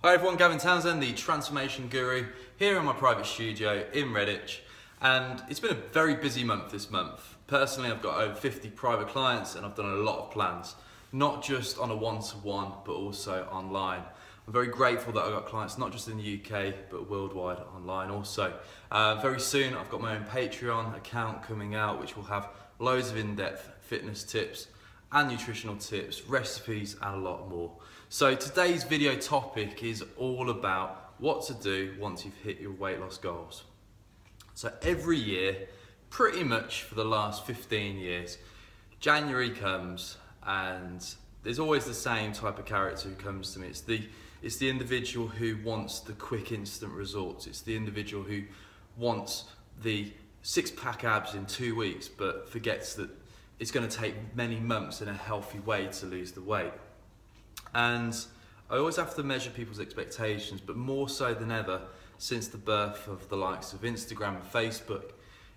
Hi everyone, Gavin Townsend, the Transformation Guru, here in my private studio in Redditch. And it's been a very busy month this month. Personally, I've got over 50 private clients and I've done a lot of plans, not just on a one-to-one, but also online. I'm very grateful that I've got clients not just in the UK, but worldwide online also. Very soon, I've got my own Patreon account coming out, which will have loads of in-depth fitness tips and nutritional tips, recipes, and a lot more. So today's video topic is all about what to do once you've hit your weight loss goals. So every year, pretty much for the last 15 years, January comes and there's always the same type of character who comes to me. It's the individual who wants the quick instant results. It's the individual who wants the six-pack abs in 2 weeks, but forgets that it's going to take many months in a healthy way to lose the weight. And I always have to measure people's expectations, but more so than ever, since the birth of the likes of Instagram and Facebook,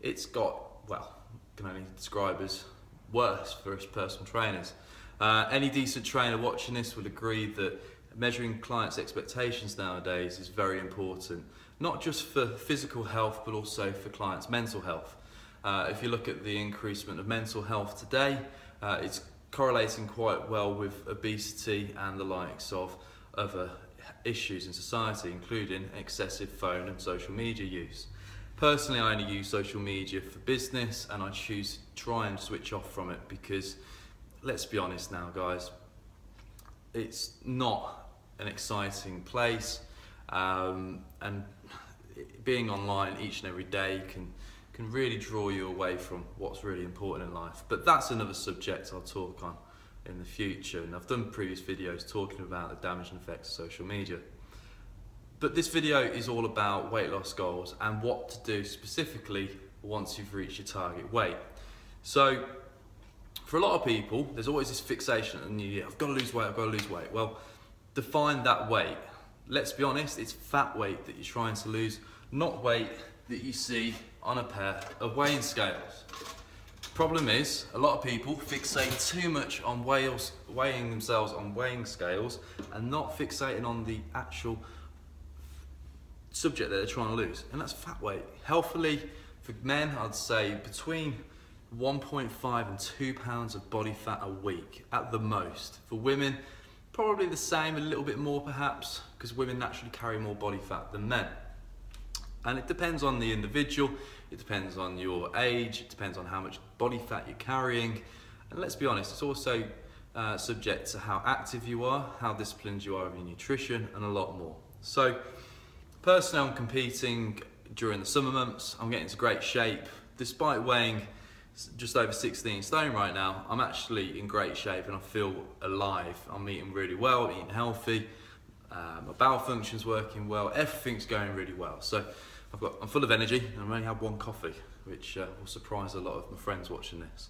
it's got, well, can only describe as worse for us personal trainers. Any decent trainer watching this will agree that measuring clients' expectations nowadays is very important, not just for physical health, but also for clients' mental health. If you look at the increasement of mental health today, it's correlating quite well with obesity and the likes of other issues in society, including excessive phone and social media use. Personally, I only use social media for business and I choose to try and switch off from it because, let's be honest now guys, it's not an exciting place, and being online each and every day can really draw you away from what's really important in life. But that's another subject I'll talk on in the future, and I've done previous videos talking about the damaging effects of social media. But this video is all about weight loss goals and what to do specifically once you've reached your target weight. So for a lot of people, there's always this fixation on the new year, I've got to lose weight, I've got to lose weight. Well, define that weight. Let's be honest, it's fat weight that you're trying to lose, not weight that you see on a pair of weighing scales. Problem is, a lot of people fixate too much on weighing themselves on weighing scales and not fixating on the actual subject that they're trying to lose, and that's fat weight. Healthily, for men, I'd say between 1.5 and 2 pounds of body fat a week at the most. For women, probably the same, a little bit more perhaps, because women naturally carry more body fat than men. And it depends on the individual, it depends on your age, it depends on how much body fat you're carrying. And let's be honest, it's also subject to how active you are, how disciplined you are with your nutrition, and a lot more. So personally, I'm competing during the summer months. I'm getting into great shape. Despite weighing just over 16 stone right now, I'm actually in great shape and I feel alive. I'm eating really well, eating healthy. My bowel function's working well, everything's going really well. So I'm full of energy and I've only had one coffee, which will surprise a lot of my friends watching this.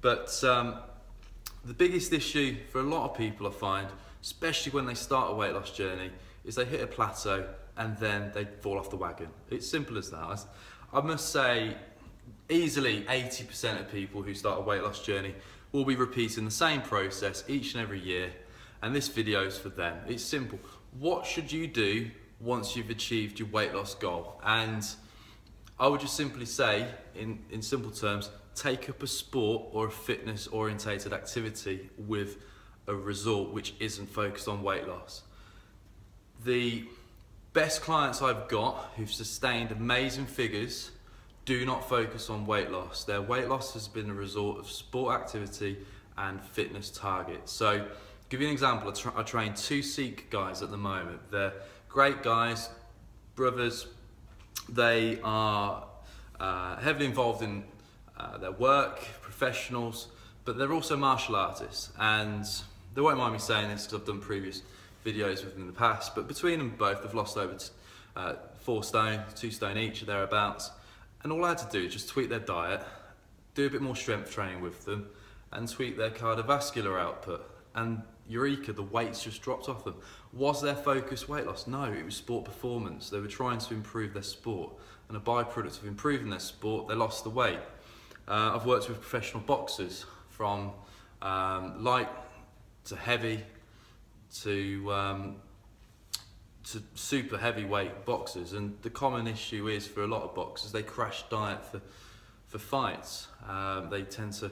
But the biggest issue for a lot of people I find, especially when they start a weight loss journey, is they hit a plateau and then they fall off the wagon. It's simple as that. I must say easily 80% of people who start a weight loss journey will be repeating the same process each and every year, and this video is for them. It's simple. What should you do once you've achieved your weight loss goal? And I would just simply say, in simple terms, take up a sport or a fitness orientated activity with a result which isn't focused on weight loss. The best clients I've got who've sustained amazing figures do not focus on weight loss. Their weight loss has been a result of sport activity and fitness targets. So, to give you an example, I train 2 Sikh guys at the moment. They're great guys, brothers. They are heavily involved in their work, professionals, but they're also martial artists. And they won't mind me saying this because I've done previous videos with them in the past, but between them both, they've lost over 4 stone, 2 stone each or thereabouts. And all I had to do is just tweak their diet, do a bit more strength training with them, and tweak their cardiovascular output. And eureka, the weights just dropped off them. Was their focus weight loss? No, it was sport performance. They were trying to improve their sport, and a byproduct of improving their sport, they lost the weight. I've worked with professional boxers from light to heavy to to super heavyweight boxers, and the common issue is for a lot of boxers they crash diet for fights. They tend to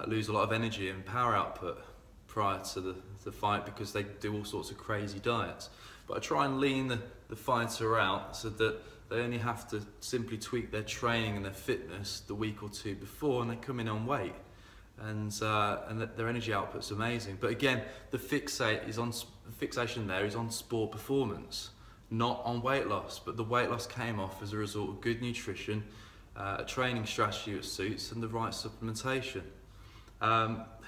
lose a lot of energy and power output prior to the fight because they do all sorts of crazy diets. But I try and lean the fighter out so that they only have to simply tweak their training and their fitness the week or two before, and they come in on weight, and their energy output's amazing. But again, the fixation there is on sport performance, not on weight loss. But the weight loss came off as a result of good nutrition, a training strategy that suits, and the right supplementation.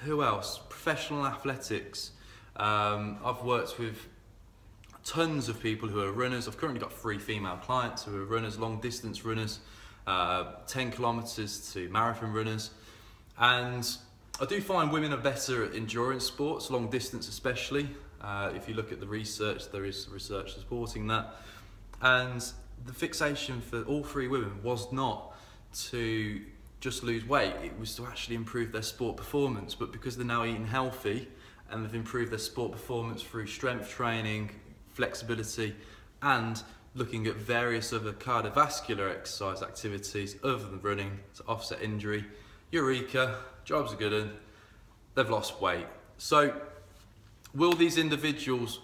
Who else? Professional athletics. I've worked with tons of people who are runners. I've currently got 3 female clients who are runners, long distance runners, 10 kilometres to marathon runners. And I do find women are better at endurance sports, long distance especially. If you look at the research, there is research supporting that. And the fixation for all 3 women was not to just lose weight, it was to actually improve their sport performance. But because they're now eating healthy and they've improved their sport performance through strength training, flexibility, and looking at various other cardiovascular exercise activities other than running to offset injury, eureka, jobs are good, and they've lost weight. So will these individuals,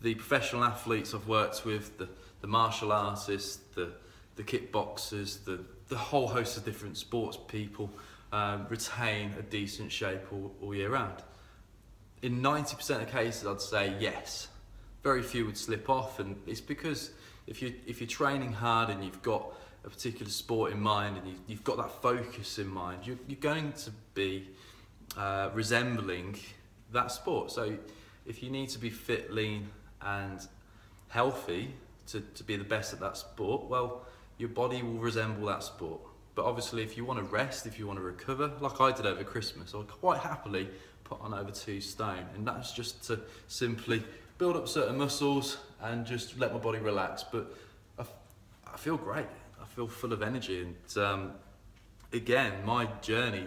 the professional athletes I've worked with, the martial artists, the kickboxers, the whole host of different sports people, retain a decent shape all year round? In 90% of cases, I'd say yes. Very few would slip off, and it's because if you're training hard and you've got a particular sport in mind and you've got that focus in mind, you're going to be resembling that sport. So if you need to be fit, lean and healthy to be the best at that sport, well, your body will resemble that sport. But obviously if you want to rest, if you want to recover, like I did over Christmas, I'd quite happily put on over 2 stone, and that's just to simply build up certain muscles and just let my body relax. But I feel great, I feel full of energy, and again, my journey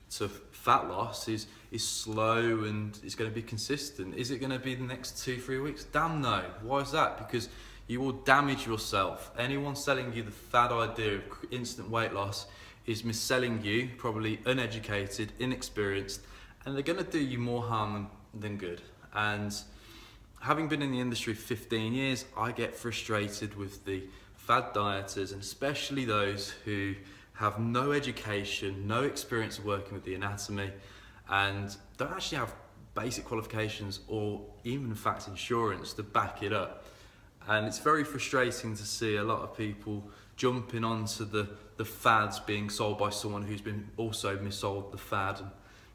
to fat loss is slow and it's going to be consistent. Is it going to be the next 2-3 weeks? Damn no. Why is that? Because you will damage yourself. Anyone selling you the fad idea of instant weight loss is mis-selling you, probably uneducated, inexperienced, and they're going to do you more harm than good. And having been in the industry for 15 years, I get frustrated with the fad dieters, and especially those who have no education, no experience of working with the anatomy, and don't actually have basic qualifications or even in fact insurance to back it up. And it's very frustrating to see a lot of people jumping onto the fads being sold by someone who's been also missold the fad, and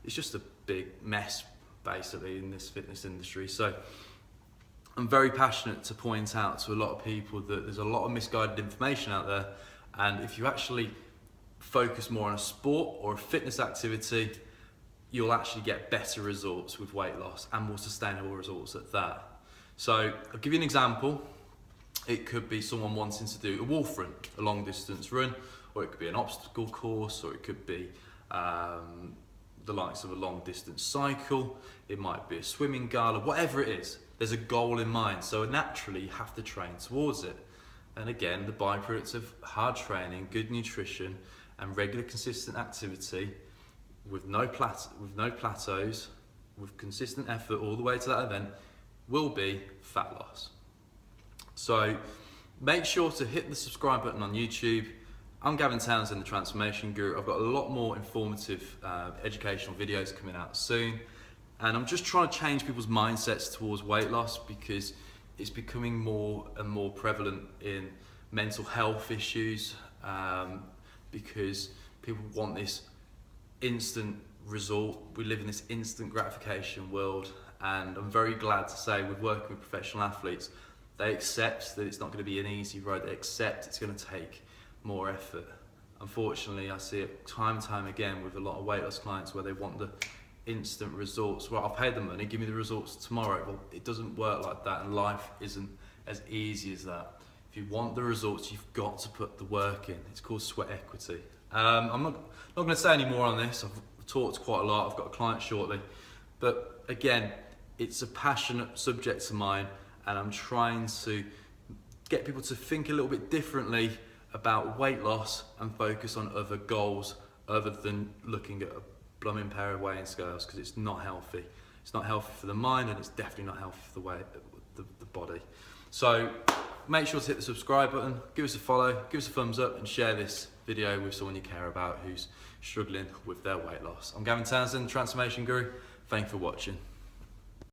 it's just a big mess basically in this fitness industry. So I'm very passionate to point out to a lot of people that there's a lot of misguided information out there, and if you actually focus more on a sport or a fitness activity, you'll actually get better results with weight loss and more sustainable results at that. So I'll give you an example. It could be someone wanting to do a wolf run, a long distance run, or it could be an obstacle course, or it could be the likes of a long distance cycle. It might be a swimming gala, whatever it is. There's a goal in mind, so naturally you have to train towards it. And again, the byproducts of hard training, good nutrition, and regular consistent activity with no plateaus, with consistent effort all the way to that event, will be fat loss. So make sure to hit the subscribe button on YouTube. I'm Gavin Townsend, the Transformation Guru. I've got a lot more informative educational videos coming out soon. And I'm just trying to change people's mindsets towards weight loss, because it's becoming more and more prevalent in mental health issues, because people want this instant result. We live in this instant gratification world, and I'm very glad to say with working with professional athletes, they accept that it's not going to be an easy road. They accept it's going to take more effort. Unfortunately, I see it time and time again with a lot of weight loss clients where they want the instant results. Well, I'll pay the money, give me the results tomorrow. Well, it doesn't work like that, and life isn't as easy as that. If you want the results, you've got to put the work in. It's called sweat equity. I'm not going to say any more on this. I've talked quite a lot. I've got a client shortly. But again, it's a passionate subject of mine, and I'm trying to get people to think a little bit differently about weight loss and focus on other goals other than looking at a blooming pair of weighing scales, because it's not healthy. It's not healthy for the mind, and it's definitely not healthy for the body. So make sure to hit the subscribe button, give us a follow, give us a thumbs up, and share this video with someone you care about who's struggling with their weight loss. I'm Gavin Townsend, Transformation Guru. Thank you for watching.